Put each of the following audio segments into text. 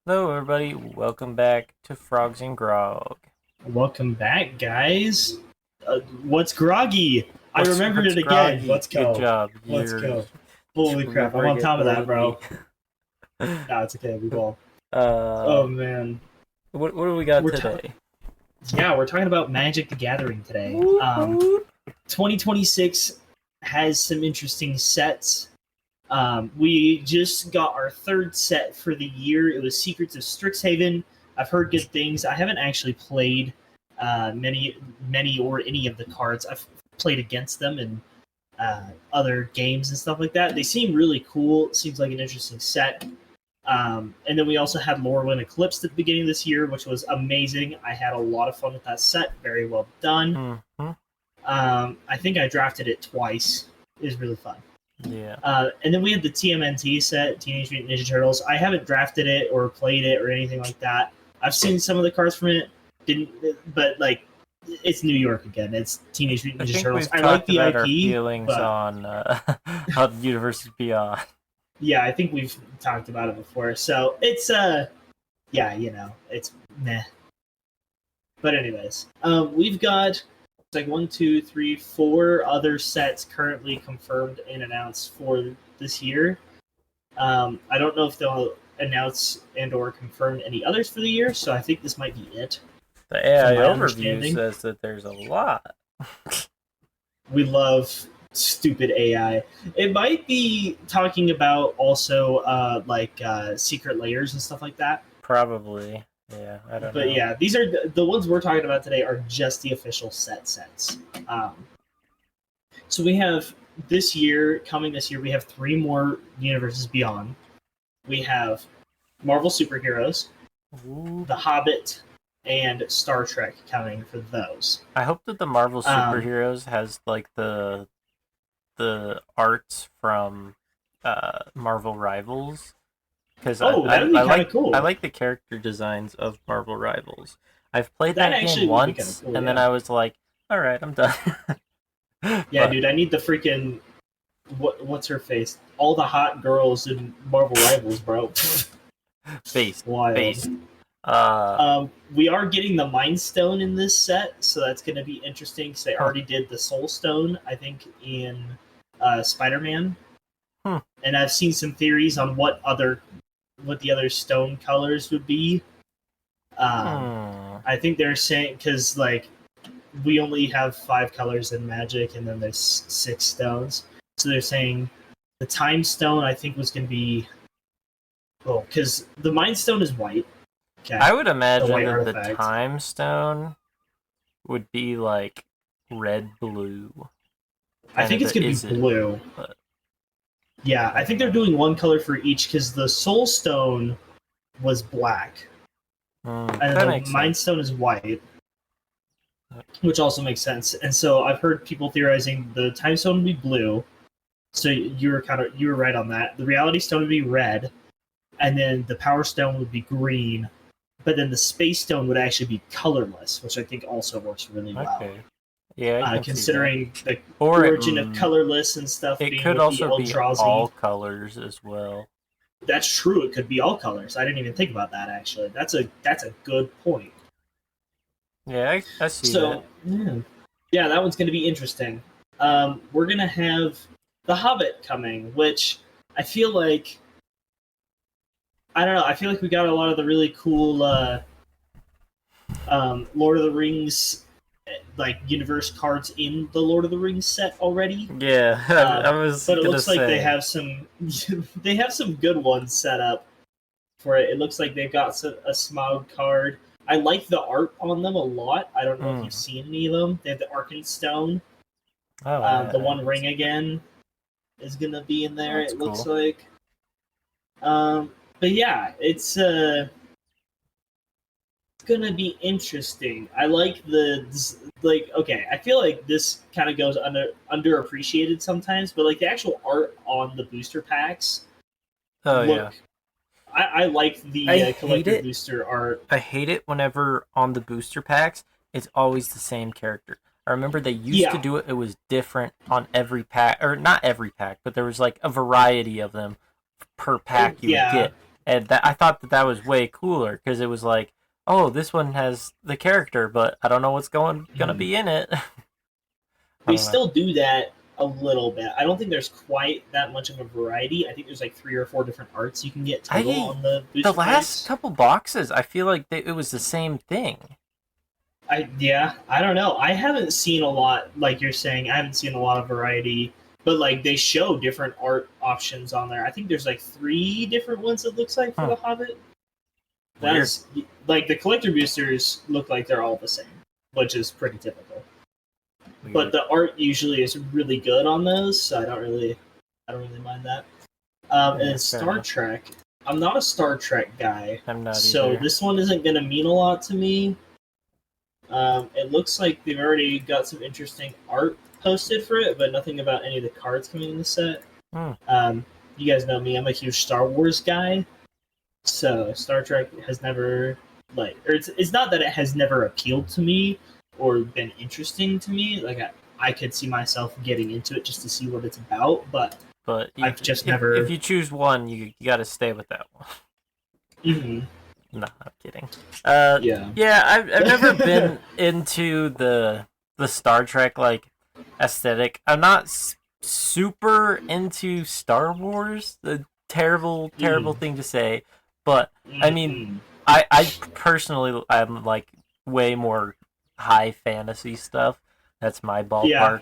Hello, everybody. Welcome back to Frogs and Grog. Welcome back, guys. What's groggy? I remembered What's it again. groggy? Let's Good go. job. Let's You're go. Holy crap, I'm on forget top of more that, than me. bro. Nah, it's okay. We ball. uh, Oh, man. what do we got We're today? Yeah, we're talking about Magic the Gathering today. Woot woot. 2026 has some interesting sets. We just got our third set for the year. It was Secrets of Strixhaven. I've heard good things. I haven't actually played many or any of the cards. I've played against them in other games and stuff like that. They seem really cool. It seems like an interesting set. And then we also had Lorwyn Eclipse at the beginning of this year, which was amazing. I had a lot of fun with that set. Very well done. Mm-hmm. I think I drafted it twice. It was really fun. Yeah. And then we had the TMNT set, Teenage Mutant Ninja Turtles. I haven't drafted it or played it or anything like that. I've seen some of the cards from it, but like it's New York again. It's Teenage I Mutant Ninja think Turtles. we've I like talked the about our IP, feelings but on on Universes Beyond. yeah, I think we've talked about it before. So it's yeah, it's meh. But anyways, we've got like one, two, three, four other sets currently confirmed and announced for this year. I don't know if they'll announce and or confirm any others for the year, so I think this might be it. The From AI my overview understanding, says that there's a lot. we love stupid AI. It might be talking about also secret layers and stuff like that. Probably. Yeah, I don't But know. yeah, these are the ones we're talking about today are just the official sets. Um, so we have this year, we have three more universes beyond. We have Marvel superheroes, Ooh. The Hobbit, and Star Trek coming for those. I hope that the Marvel Um, superheroes has like the arts from Marvel Rivals because oh, that would be kind of I cool. like the character designs of Marvel Rivals. I've played That that game actually would be kind of once cool. and then Yeah, I was like, all right, I'm done. yeah, But dude. I need the freaking what's her face? All the hot girls in Marvel Rivals, bro. based Wild. based. Uh We are getting the Mind Stone in this set, so that's going to be interesting because they huh, already did the Soul Stone, I think, in Spider-Man, hmm, and I've seen some theories on what the other stone colors would be. Um, hmm. I think they're saying because like we only have five colors in Magic, and then there's six stones, so they're saying the Time Stone I think was going to be because the Mind Stone is white. Okay, I would the imagine white that the artifact. time stone would be like red blue, I kind think of it's a going to be is it, blue. but Yeah, I I don't think they're know. doing one color for each because the Soul Stone was black, and then That the makes Mind sense. Stone is white, which also makes sense. And so I've heard people theorizing the Time Stone would be blue. So you were right on that. The Reality Stone would be red, and then the Power Stone would be green. But then the Space Stone would actually be colorless, which I think also works really well. Okay. Yeah, I can see that. Considering the Or origin of colorless and stuff it being could with the also be Eldrazi. all colors as well. That's true. It could be all colors. I didn't even think about that actually. That's a good point. Yeah, I see that. So yeah, that one's going to be interesting. We're going to have The Hobbit coming, which I feel like I don't know. I feel like we got a lot of the really cool Lord of the Rings like universe cards in the Lord of the Rings set already. Yeah, I was But it gonna looks like they say. have some they have some good ones set up for it. It looks like they've got a Smaug card. I like the art on them a lot. I don't know if you've Mm. seen any of them. They have the Arkenstone. Oh, The I One haven't Ring seen. again is gonna be in there. That's It looks cool. like. But yeah, it's gonna be interesting. I like like okay. I feel like this kind of goes underappreciated sometimes, but like the actual art on the booster packs Oh look. yeah. I like I the hate collector it. booster art. I hate it whenever on the booster packs it's always the same character. I remember they used to Yeah, do it. It was different on every pack, or not every pack, but there was like a variety of them per pack you would yeah. get. and I thought that was way cooler because it was like, oh, this one has the character, but I don't know what's gonna Mhm. be in it. I They don't know. still do that a little bit. I don't think there's quite that much of a variety. I think there's like 3 or 4 different arts you can get total I on the the booster last packs. couple boxes, I feel like it was the same thing. I don't know. I haven't seen a lot like you're saying. I haven't seen a lot of variety, but like they show different art options on there. I think there's like 3 different ones it looks like for Hmm, the Hobbit. weird, That's like the collector boosters look like they're all the same, which is pretty typical. But weird. the art usually is really good on those, so I don't really mind that. And Yeah, then fair Star enough. Trek. I'm not a Star Trek guy, I'm not so either. this one isn't going to mean a lot to me. It looks like they've already got some interesting art posted for it, but nothing about any of the cards coming in the set. Hmm. Um, you guys know me; I'm a huge Star Wars guy, so Star Trek has never or it's not that it has never appealed to me or been interesting to me. Like I could see myself getting into it just to see what it's about, but But I've just if never. you choose one, you got to stay with that one. Mhm. No, I'm kidding. Yeah. Yeah, I've never been into the Star Trek like aesthetic. I'm not super into Star Wars. The terrible, terrible Mm. thing to say, but I mean, Mm-mm. I personally I'm like way more high fantasy stuff. That's my Yeah, ballpark,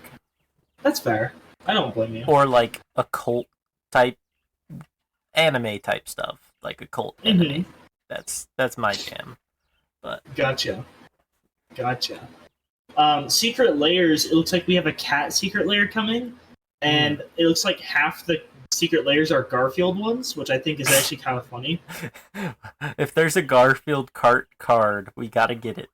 that's fair. I don't blame you. or like occult type anime type stuff, like occult anime. Mm-hmm. That's my jam. But Gotcha. Gotcha. Secret layers. It looks like we have a cat secret layer coming, hmm. and it looks like half the secret layers are Garfield ones, which I think is actually kind of funny. If there's a Garfield card, we gotta get it.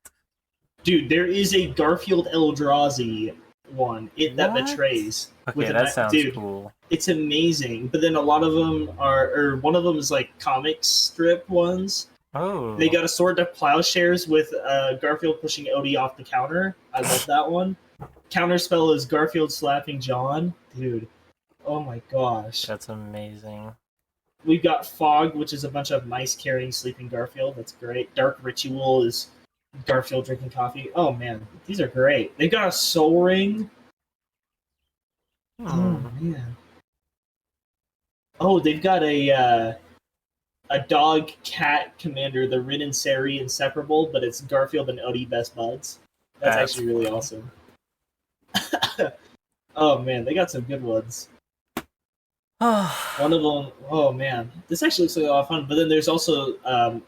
Dude, there is a Garfield Eldrazi one. It that What? betrays with Okay, that a sounds dude. cool. It's amazing. But then a lot of them are, or one of them is like comic strip ones. They Oh, got a sword to plowshares with Garfield pushing Odie off the counter. I love that one. Counterspell is Garfield slapping John. Dude, oh my gosh. that's amazing. We've got Fog, which is a bunch of mice carrying sleeping Garfield. That's great. Dark Ritual is Garfield drinking coffee. Oh man, these are great. They got a Soul Ring. Oh Hmm. man. Oh, they've got a dog cat commander, the Rin and Seri inseparable, but it's Garfield and Odie best buds. That's That's actually really funny. awesome. Oh man, they got some good ones. One of them, oh man, this actually looks like a lot of fun. But then there's also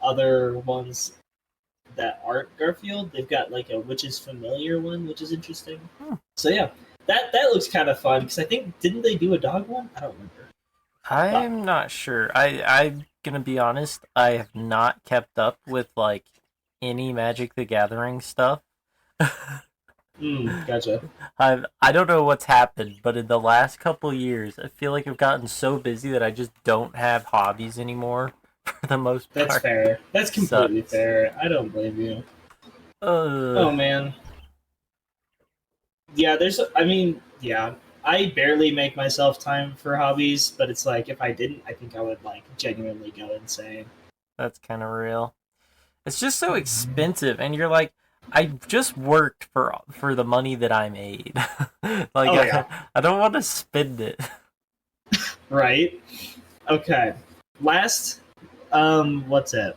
other ones that aren't Garfield. They've got like a Witch's Familiar one, which is interesting. Hmm. So yeah, that looks kind of fun because I think didn't they do a dog one? I don't remember. But I'm not sure. I'm gonna be honest. I have not kept up with like any Magic the Gathering stuff. gotcha. I don't know what's happened, but in the last couple years, I feel like I've gotten so busy that I just don't have hobbies anymore for the most That's part. fair. That's completely Sucks. fair. I don't blame you. Uh, Oh man, yeah. I mean, yeah. I barely make myself time for hobbies, but it's like if I didn't, I think I would like genuinely go insane. that's kind of real. It's just so expensive, and you're like, I just worked for the money that I made. Like Oh yeah, I don't want to spend it. right. Okay. Last, what's it?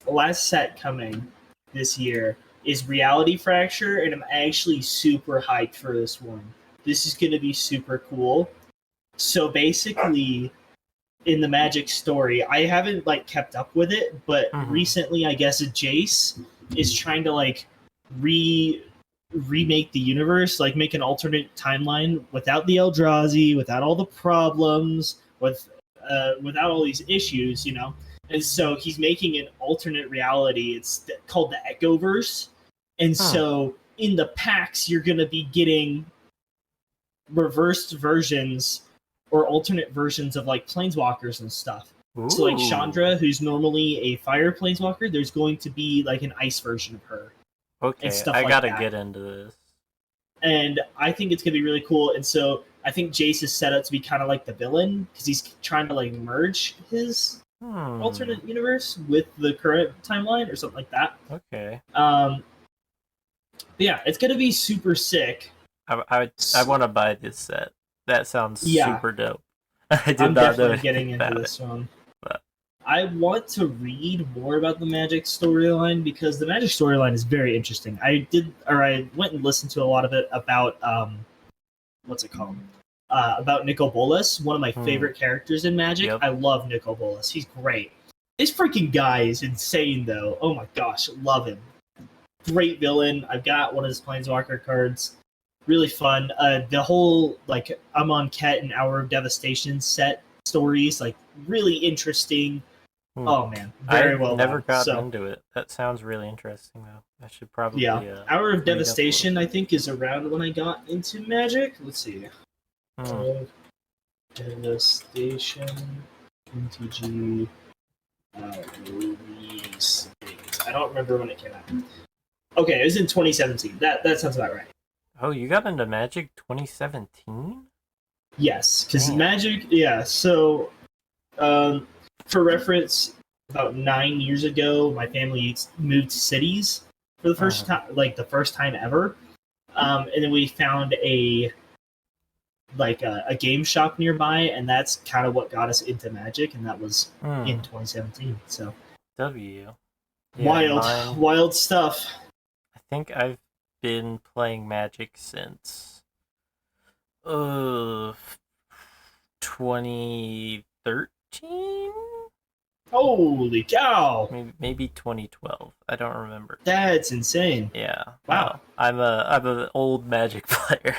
Last set coming this year is Reality Fracture, and I'm actually super hyped for this one. This is going to be super cool. So basically, in the Magic story, I haven't like kept up with it, but Hmm. recently, I guess Jace is trying to like re remake the universe, like make an alternate timeline without the Eldrazi, without all the problems, without all these issues, you know. And so he's making an alternate reality. It's called the Echoverse, and Hmm. so in the packs, you're gonna be getting reversed versions or alternate versions of like planeswalkers and stuff. So like Ooh. Chandra, who's normally a fire planeswalker, there's going to be like an ice version of her and Okay, stuff I like gotta that. get into this. And I think it's gonna be really cool. And so I think Jace is set up to be kind of like the villain because he's trying to like merge his alternate universe with the current timeline or something like that. Okay. Yeah, it's gonna be super sick. I want to buy this set. That sounds Yeah, super dope. I did I'm not know definitely anything getting into about it. this one. But I want to read more about the Magic storyline because the Magic storyline is very interesting. I went and listened to a lot of it about what's it called? About Nicol Bolas, one of my favorite characters in Magic. Yep. I love Nicol Bolas. He's great. This freaking guy is insane, though. Oh my gosh, love him. Great villain. I've got one of his Planeswalker cards. Really fun. The whole like I'm on Ket and Hour of Devastation set stories, like really interesting. Oh man, very I've well never done. gotten So into it. That sounds really interesting, though. I should probably yeah, Hour of read up a little Devastation I bit. think is around when I got into Magic. Let's see. Hmm. Devastation, MTG release date. I don't remember when it came out. Okay, it was in 2017. That sounds about right. Oh, you got into Magic 2017? Yes, because Damn. Magic. Yeah. So, for reference, about 9 years ago, my family moved cities for the first time, like the first time ever. And then we found a game shop nearby, and that's kind of what got us into Magic, and that was in 2017. So W. Yeah, wild stuff. I think I've been playing Magic since 2013? Holy cow! Maybe 2012. I don't remember. That's insane. Yeah. Wow. I'm an old Magic player.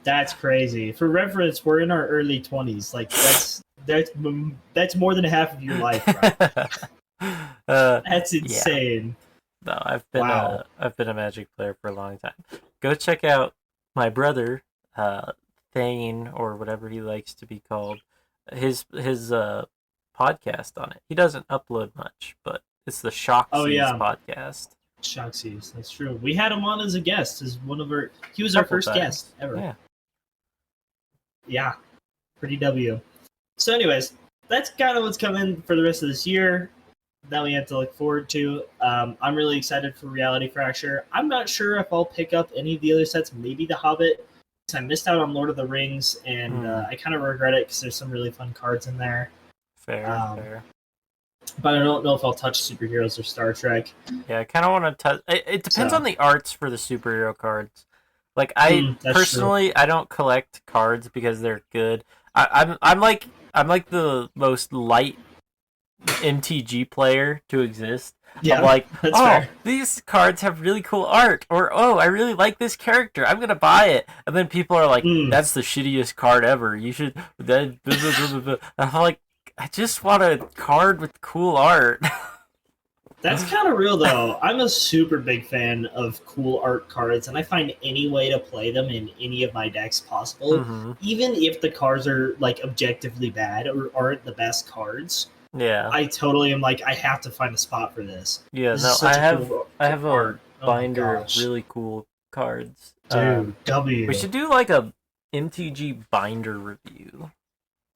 That's crazy. For reference, we're in our early 20s. Like that's more than half of your life. Right? That's insane. Yeah. No, I've been a Magic player for a long time. Go check out my brother, Thane, or whatever he likes to be called. His podcast on it. He doesn't upload much, but it's the Shock podcast. Shock Seas, that's true. We had him on as a guest, he was our first guest ever. Yeah. Yeah. Pretty W. So anyways, that's kind of what's coming for the rest of this year that we have to look forward to. I'm really excited for Reality Fracture. I'm not sure if I'll pick up any of the other sets, maybe The Hobbit, because I missed out on Lord of the Rings, and I kind of regret it because there's some really fun cards in there. Fair. But I don't know if I'll touch superheroes or Star Trek. Yeah, I kind of want to touch. It depends on the arts for the superhero cards. Like I personally, I don't collect cards because they're good. I'm like the most light MTG player to exist. Yeah, I'm like, fair. These cards have really cool art, or I really like this character. I'm gonna buy it, and then people are like, that's the shittiest card ever. You should. And I'm like, I just want a card with cool art. That's kind of real, though. I'm a super big fan of cool art cards, and I find any way to play them in any of my decks possible, even if the cards are like objectively bad or aren't the best cards. Yeah, I totally am like, I have to find a spot for this. Yeah, this I have a binder of really cool cards. Dude, W. We should do like a MTG binder review.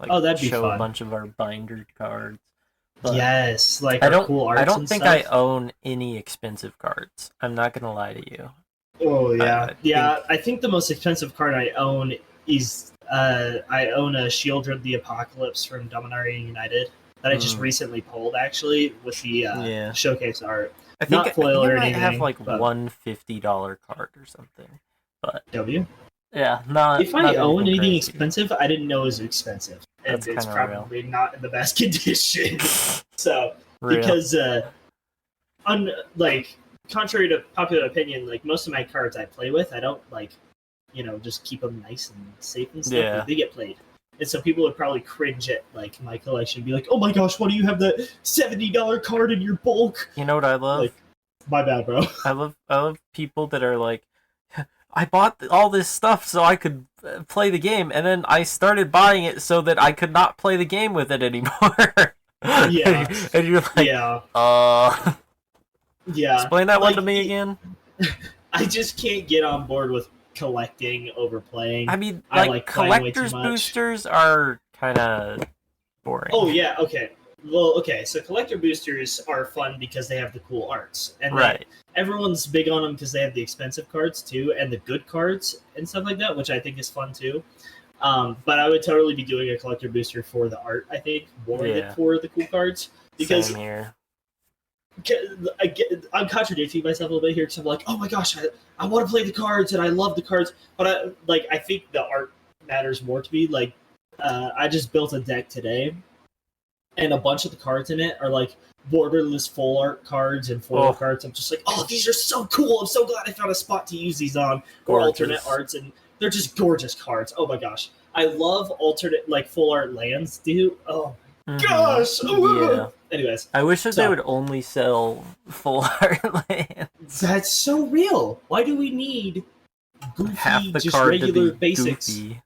Like, that'd be show fun. A bunch of our binder cards. But yes, like cool arts. I don't think I own any expensive cards. I'm not gonna lie to you. Oh yeah, I think the most expensive card I own is I own a Shieldred the Apocalypse from Dominaria United that I just recently pulled actually with the showcase art. I think not foil or anything. anything. I have like one $50 card or something. But W. Yeah, not. If I own anything expensive, I didn't know it was expensive, and That's it's probably real. not in the best condition. So Real. because contrary to popular opinion, like most of my cards I play with, I don't just keep them nice and safe and stuff. Yeah. Like, they get played. And so people would probably cringe at like my collection and be like, "Oh my gosh, why do you have the $70 card in your bulk?" You know what I love? Like, my bad, bro. I love people that are like, I bought all this stuff so I could play the game, and then I started buying it so that I could not play the game with it anymore. Yeah. And you're like, yeah. Explain that one to me again. I just can't get on board with collecting over playing. I mean, like collector's boosters are kind of boring. Oh yeah, okay. Well, okay, so collector boosters are fun because they have the cool arts, and Right. everyone's big on them because they have the expensive cards too, and the good cards and stuff like that, which I think is fun too. But I would totally be doing a collector booster for the art, I think, more than Yeah. for the cool cards, because Same here. I'm contradicting myself a little bit here because I'm like, oh my gosh, I want to play the cards and I love the cards, but I think the art matters more to me. Like, I just built a deck today, and a bunch of the cards in it are like borderless full art cards and foil Oh, cards. I'm just like, oh, these are so cool. I'm so glad I found a spot to use these on, or alternate gorgeous. arts, and they're just gorgeous cards. Oh my gosh, I love alternate like full art lands, dude. Oh my Mm-hmm. gosh. Yeah. Anyways, I wish that they so would only sell full art lands. that's so real. Why do we need Half goofy, the just card to regular be basics? goofy.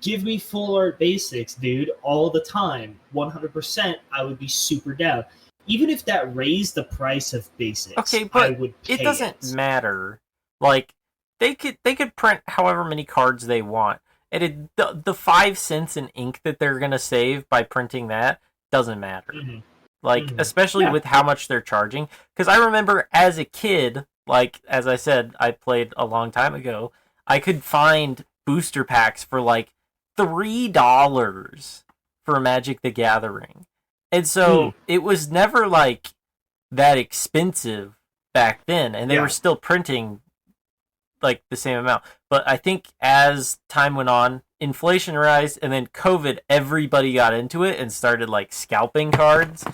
Give me full art basics, dude, all the time. 100%, I would be super down. Even if that raised the price of basics, Okay, I but would it pay doesn't it. matter. Like they could print however many cards they want, and the 5 cents in ink that they're gonna save by printing that doesn't matter. Hmm. Like Hmm. especially Yeah. with how much they're charging. Because I remember as a kid, like as I said, I played a long time ago. I could find booster packs for like $3 for Magic the Gathering, and Mm. so it was never like that expensive back then, and they were Yeah. still printing like the same amount. But I think as time went on, inflation rised, and then COVID, everybody got into it and started like scalping cards,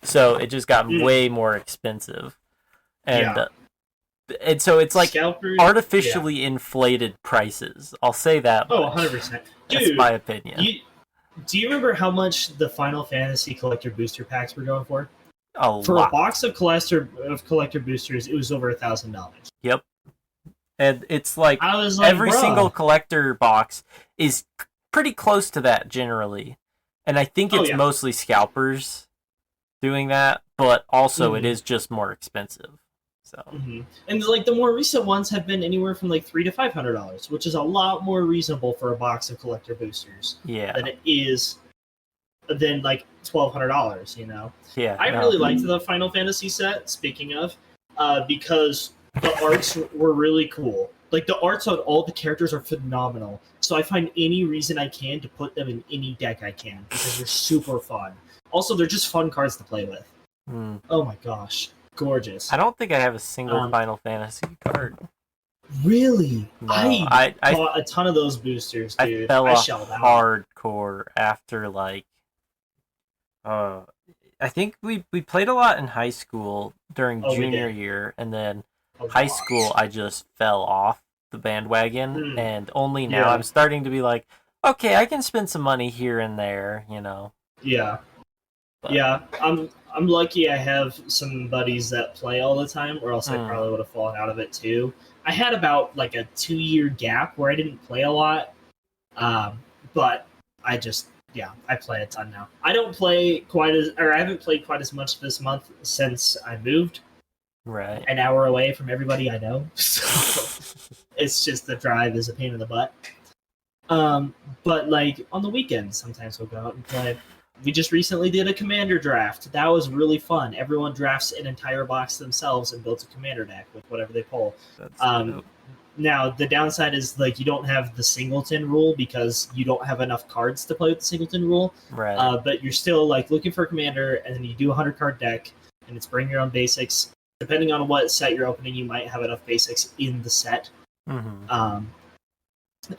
so it just got Mm. way more expensive, and Yeah. so it's like Scalpers. Yeah. artificially inflated prices. I'll say that Oh, much. 100%. That's my Dude, opinion. you, do you remember how much the Final Fantasy collector booster packs were going for? A For a lot. box of collector boosters, it was over $1,000. Yep. And it's like I was like, every single bruh. collector box is pretty close to that generally. And I think Oh it's yeah. mostly scalpers doing that, but also it Hmm. is just more expensive. So, Hmm. And like the more recent ones have been anywhere from like $300 to $500, which is a lot more reasonable for a box of collector boosters than yeah. it is than like $1,200. You know, Yeah, I no. really liked the Final Fantasy set. Speaking of, because the arts were really cool. Like the arts on all the characters are phenomenal. So I find any reason I can to put them in any deck I can because they're super fun. Also, they're just fun cards to play with. Hmm. Oh my gosh, gorgeous. I don't think I have a single Um, Final Fantasy card. Really? No. I I bought a ton of those boosters, I dude. fell I off shelled out. hardcore after like uh I think we played a lot in high school during Oh, we junior did. year, and then A high lot. school I just fell off the bandwagon, Mm, and only now yeah. I'm starting to be like, okay, I can spend some money here and there, Yeah. but Yeah. I'm lucky I have some buddies that play all the time, or else I mm, probably would have fallen out of it too. I had about like a 2 year gap where I didn't play a lot. Um, but I just I play a ton now. I don't play quite as or I haven't played quite as much this month since I moved right. an hour away from everybody I know. So it's just the drive is a pain in the butt. But like on the weekends, sometimes we'll go out and play. We just recently did a commander draft. That was really fun. Everyone drafts an entire box themselves and builds a commander deck with whatever they pull. That's Um, dope. Now the downside is like you don't have the singleton rule because you don't have enough cards to play with the singleton rule. Right. But you're still like looking for a commander, and then you do a 100 card deck, and it's bring your own basics. Depending on what set you're opening, you might have enough basics in the set. Mm-hmm.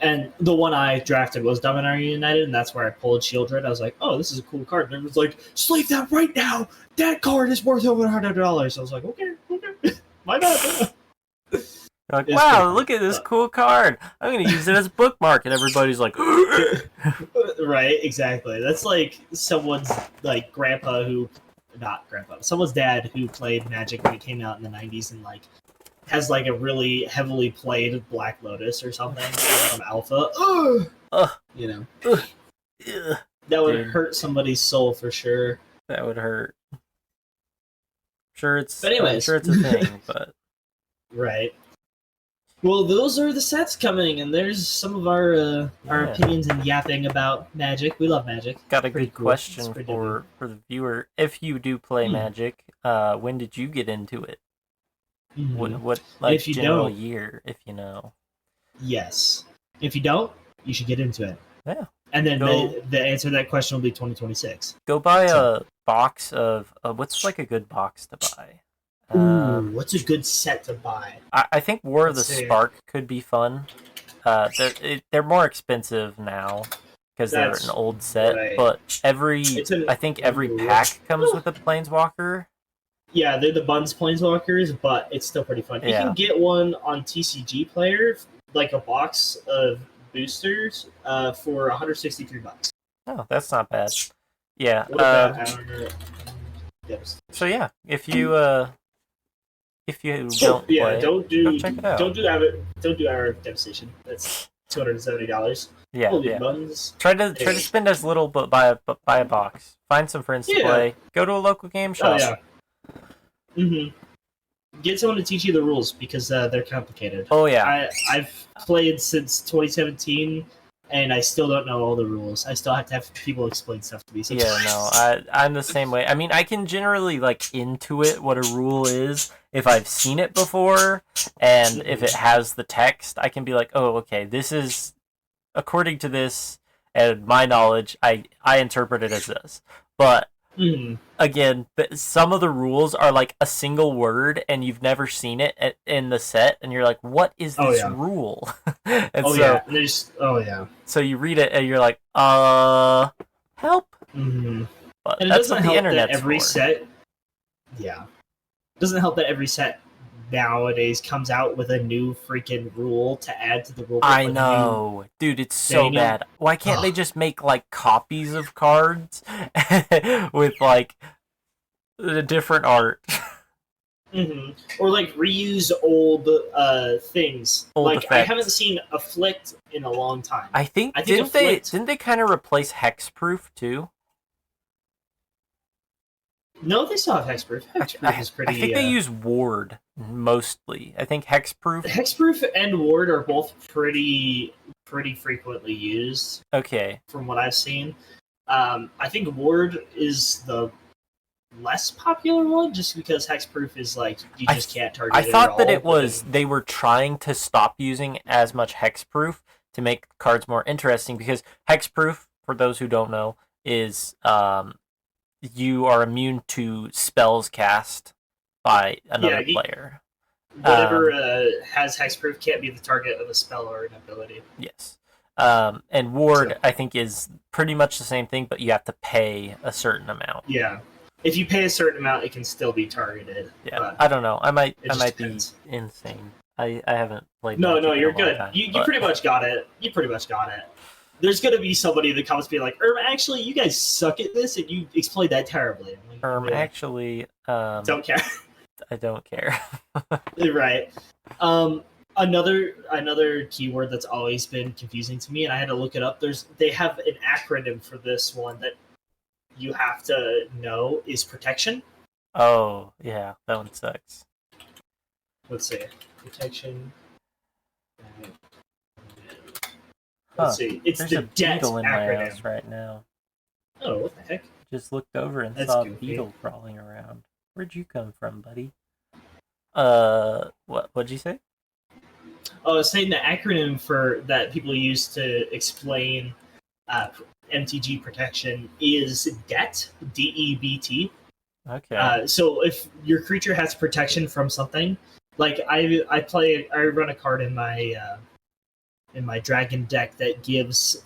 And the one I drafted was Dominaria United, and that's where I pulled Shieldred. I was like, oh, this is a cool card. And everyone's like, slave that right now. That card is worth over $100. I was like, okay. Why not? You're like, It's pretty wow, fun. look at this cool card. I'm gonna use it as a bookmark, and everybody's like, Right, exactly. That's like someone's like grandpa who, not grandpa, someone's dad who played Magic when it came out in the '90s and like has like a really heavily played Black Lotus or something from Alpha. Ugh! ugh, You know, ugh, ugh. that would Dude. hurt somebody's soul for sure. That would hurt. I'm But sure anyways, it's a thing, but right. Well, those are the sets coming, and there's some of our Yeah. opinions and yapping about Magic. We love Magic. Got a Pretty good cool. It's question pretty dope. for the viewer. If you do play Hmm. Magic, when did you get into it? Hmm. What And like if you general don't, year, if you know? yes. If you don't, you should get into it. Yeah. And then Go the answer to that question will be 2026. go buy So, a box of what's like a good box to buy. ooh, what's a good set to buy? I think War of Let's the see. Spark could be fun. They're more expensive now because they're an That's old set, right. but It's an I think every ooh. pack comes with a Planeswalker. Yeah, they're the Buns Planeswalkers, but it's still pretty fun. You Yeah. can get one on TCG Player, like a box of boosters, for 163 bucks. Oh, that's not bad. Yeah. What about our So devastation? yeah, if you Oh don't yeah, play it, go check it out. don't do our devastation. That's $270. Yeah, Holy yeah. buns! Try to Hey. spend as little, but buy a box. Find some friends to Yeah. play. Go to a local game Oh shop. yeah. Mm-hmm. Get someone to teach you the rules because they're complicated. Oh yeah. I've played since 2017, and I still don't know all the rules. I still have to have people explain stuff to me. Yeah, Sometimes. no, I'm the same way. I mean, I can generally like intuit what a rule is if I've seen it before, and if it has the text, I can be like, oh, okay, this is according to this and my knowledge. I interpret it as this, but Mm. again, some of the rules are like a single word, and you've never seen it in the set, and you're like, what is Oh this yeah. rule? And Oh so yeah. And there's oh yeah. so you read it, and you're like, help. Mm. But And it that's doesn't what the help that internet's every for. set. Yeah. It doesn't help that every set nowadays comes out with a new freaking rule to add to the rule book. I Like know, dude, it's so you know? bad. Why can't they just make like copies of cards with like the different art? Mm-hmm. Or like reuse old things. Old Like I haven't effects. seen Afflict in a long time. I think I think Afflict. didn't they kind of replace hexproof too? No, they still have Hexproof. Hexproof is I think pretty. they use ward mostly. I think hexproof. Hexproof and Ward are both pretty frequently used Okay, from what I've seen. I think Ward is the less popular one, just because Hexproof is like you I just can't target I it at thought that all. it was they were trying to stop using as much hexproof to make cards more interesting because hexproof, for those who don't know, is you are immune to spells cast by another Yeah, player. whatever has Hexproof can't be the target of a spell or an ability. Yes. And ward, So I think, is pretty much the same thing, but you have to pay a certain amount. yeah, if you pay a certain amount, it can still be targeted. Yeah, But I don't know. I might be depends. insane. I haven't played. No, Magic no, in you're a long good. time, You pretty much got it. You pretty much got it. There's gonna be somebody that comes be like, actually, you guys suck at this, and you explained that terribly. I'm like, really? actually, Don't care. I don't care. Right. Another keyword that's always been confusing to me, and I had to look it up. They have an acronym for this one that you have to know is protection. Oh, yeah, that one sucks. Let's see, protection. Huh. Let's see, it's There's the a DET beetle in my acronym. house right now. Oh, what the heck? Just looked over and That's saw a goofy. beetle crawling around. Where'd you come from, buddy? What'd you say? Oh, I was saying the acronym for that people use to explain uh, MTG protection is DEBT, DEBT. Okay. So if your creature has protection from something, like I run a card in my dragon deck that gives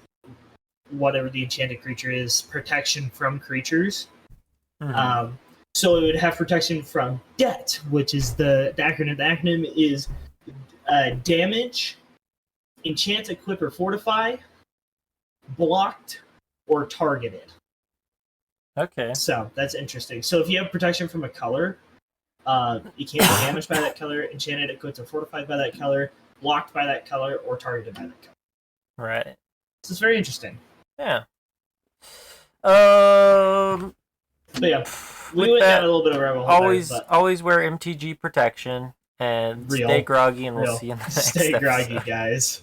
whatever the enchanted creature is protection from creatures. Mm-hmm. So it would have protection from DEBT, which is the acronym. The acronym is damage, enchant, equip, or fortify, blocked, or targeted. Okay. So that's interesting. So if you have protection from a color, you can't be damaged by that color, enchanted, equipped, or fortified by that color, blocked by that color, or targeted by that color. Right. So it's very interesting. Yeah. But yeah, we with went that, down a little bit of a rabbit hole always wear MTG protection. And stay Real, groggy, and we'll real. see you in the next Stay groggy, episode. guys.